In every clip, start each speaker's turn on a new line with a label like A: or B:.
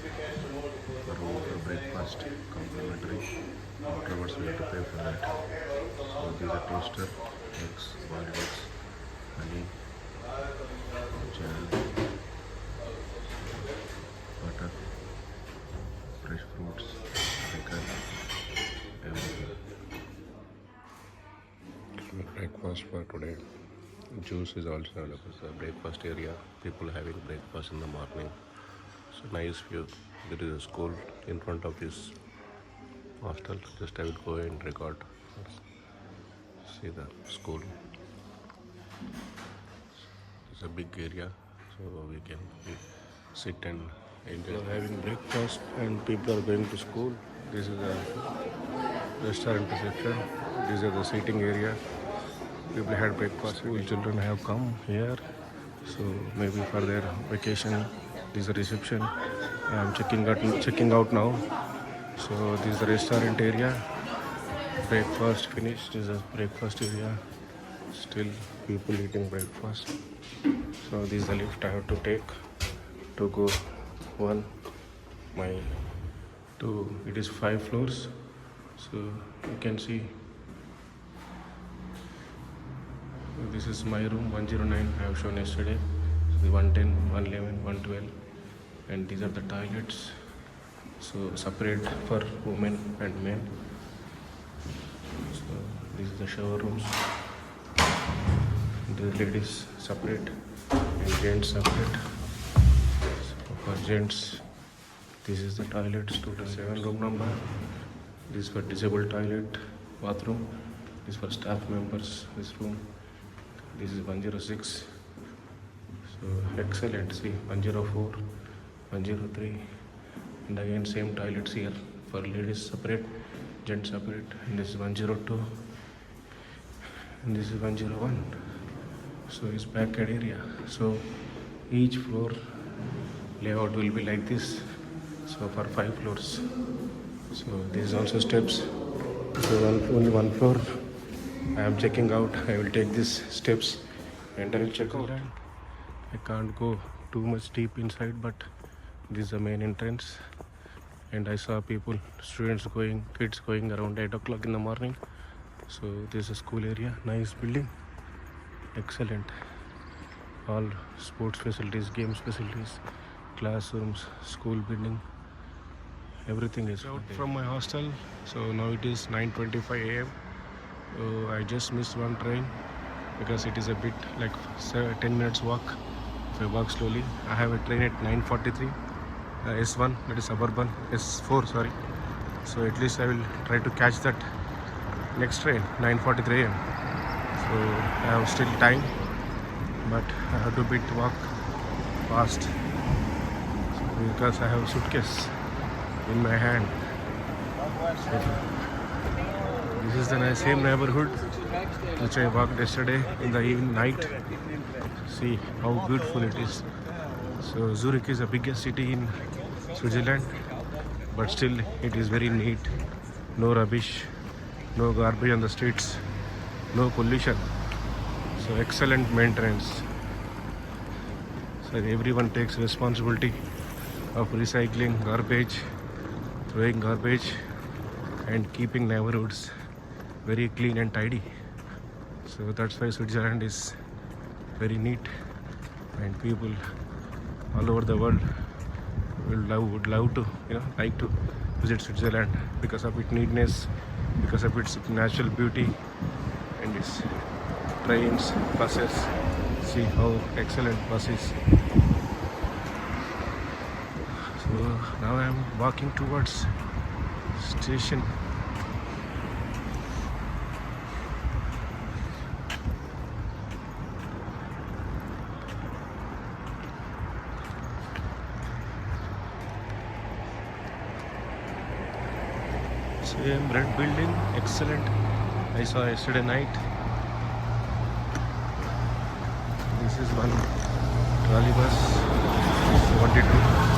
A: room for breakfast, complimentary. Afterwards, we have to pay for that. So these are toaster, eggs, boiled eggs, honey, jam, butter, fresh fruits, pickle, everything. Breakfast for today. Juice is also available. So breakfast area. People having breakfast in the morning. So nice view. There is a school in front of this hostel. Just I will go and record. See the school. It's a big area, so we can sit and enjoy. Having breakfast, and people are going to school. This is a restaurant reception. These are the seating area. People had breakfast. School children have come here, so maybe for their vacation. This is a reception. I'm checking out now. So this is the restaurant area. Breakfast finished. This is a breakfast area. Still people eating breakfast. So this is the lift I have to take to go one. It is 5 floors. So you can see. This is my room 109. I have shown yesterday. So the 110, 111, 112, and these are the toilets. So separate for women and men. So this is the shower rooms. The ladies separate and gents separate. So for gents, this is the toilet, 227 room number. This is for disabled toilet, bathroom. This is for staff members, this room. This is 106. So excellent. See, 104, 103, and again same toilets here for ladies separate, gents separate. And this is 102, and this is 101. So it's backyard area. So each floor layout will be like this. So for 5 floors. So this is also steps. So only one floor. I am checking out. I will take these steps and I will check out. I can't go too much deep inside, but this is the main entrance. And I saw people, kids going around 8 o'clock in the morning. So this is a school area. Nice building. Excellent. All sports facilities, games facilities, classrooms, school building, everything is out from my hostel. So now it is 9:25 a.m. So I just missed one train because it is a bit like 10 minutes walk. If I walk slowly, I have a train at 9:43, S1, that is suburban, S4 sorry. So at least I will try to catch that next train 9:43 a.m. So I have still time, but I have to walk fast because I have a suitcase in my hand. This is the same neighborhood which I walked yesterday in the night. See how beautiful it is. So Zurich is the biggest city in Switzerland, but still it is very neat. No rubbish, no garbage on the streets, no pollution. So excellent maintenance. So everyone takes responsibility of recycling garbage, throwing garbage, and keeping neighborhoods very clean and tidy. So that's why Switzerland is very neat, and people all over the world would love to like to visit Switzerland because of its neatness, because of its natural beauty, and its trains, buses. See how excellent buses. So now I am walking towards station. Same red building, excellent. I saw yesterday night. This is one trolley bus, 42.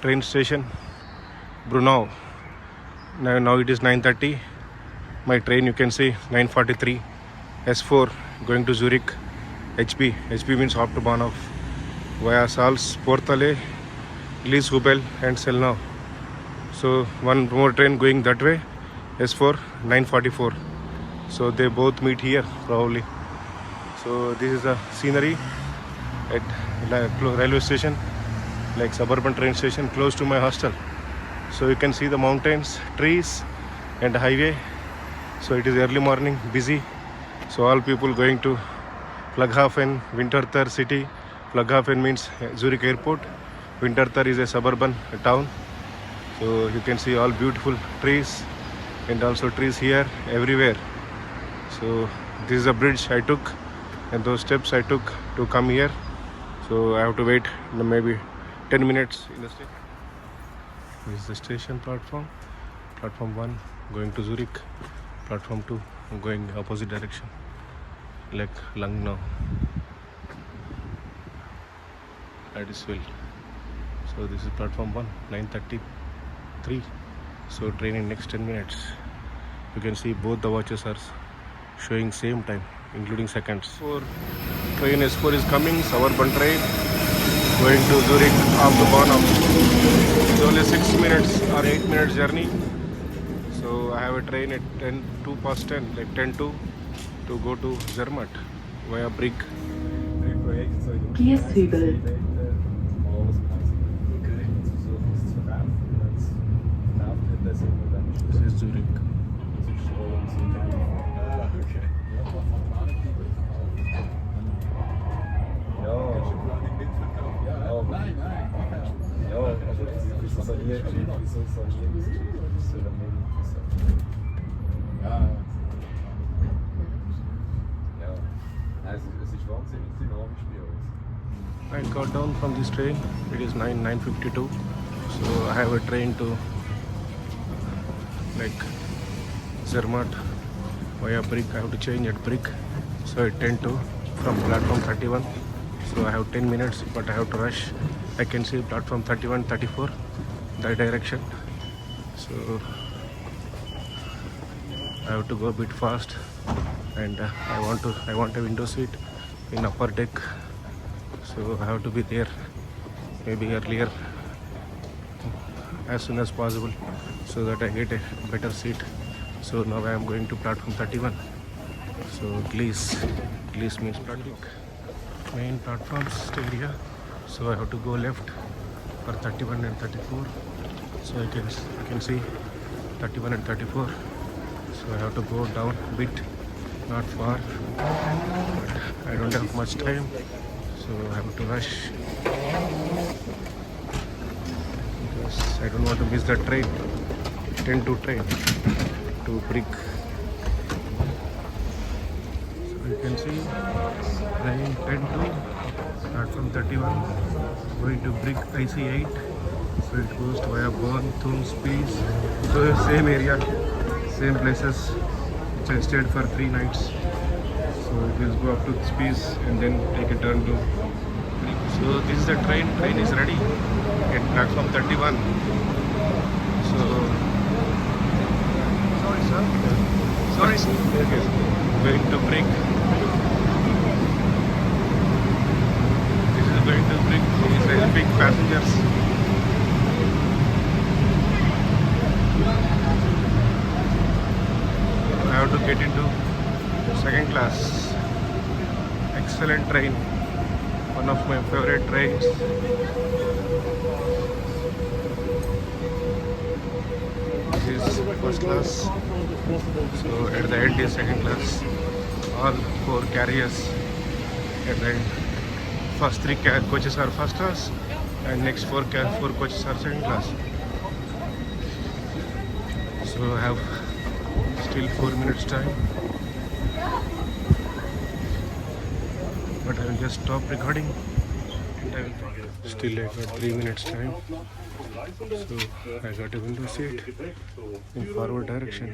A: train station, Brunau. Now it is 9:30. My train, you can see, 9:43. S4 going to Zurich. HB. HB means Hauptbahnhof. Via Salz, Portale, Lieshubel and Selnau. So one more train going that way. S4 9:44. So they both meet here probably. So this is the scenery at railway station, like suburban train station close to my hostel. So you can see the mountains, trees and highway. So it is early morning, busy. So all people going to Flughafen, Winterthur city. Flughafen means Zurich airport. Winterthur is a suburban town. So you can see all beautiful trees and also trees here everywhere. So this is a bridge I took and those steps I took to come here. So I have to wait maybe 10 minutes in the station. This is the station platform. Platform 1 going to Zurich. Platform 2 going opposite direction, like Langnau, Adisville. So this is platform 1, 9:33. So train in next 10 minutes. You can see both the watches are showing same time, including seconds. Train S4 is coming, suburban train going to Zurich after Bonham. It's only 6 minutes or 8 minutes journey. So I have a train at 10:02, like 10:02, to go to Zermatt via Brig.
B: Kieshügel.
A: This is Zurich. I got down from this train. It is 9:52. So I have a train to like Zermatt via Brig. I have to change at Brig. So at 10:02 from platform 31. So I have 10 minutes, but I have to rush. I can see platform 31, 34, that direction. So I have to go a bit fast, and I want a window seat in upper deck. So I have to be there maybe earlier, as soon as possible, so that I get a better seat. So now I am going to platform 31. So Gliese means platform, main platforms area. So I have to go left for 31 and 34. So I can see 31 and 34. So I have to go down a bit, not far, but I don't have much time. So I have to rush because I don't want to miss the train, 10:02 train to Brig. So you can see train 10:02, platform 31, going to Brig IC8. So it goes to via Bonn, Thun, Spies. So same area, same places which I stayed for 3 nights. So it will go up to Spies and then take a turn to Brig. So this is the train. Train is ready at platform 31. So sorry sir. Sorry sir. Okay. Going to Brig. This is going to Brig. It's helping passengers. I have to get into second class. Excellent train. One of my favorite trains. This is first class. So at the end is second class. All 4 carriers at the end. First 3 coaches are first class, and next 4 coaches are second class. So I have still 4 minutes time, but I will just stop recording and I will still I got 3 minutes time. So I got a window seat in forward direction.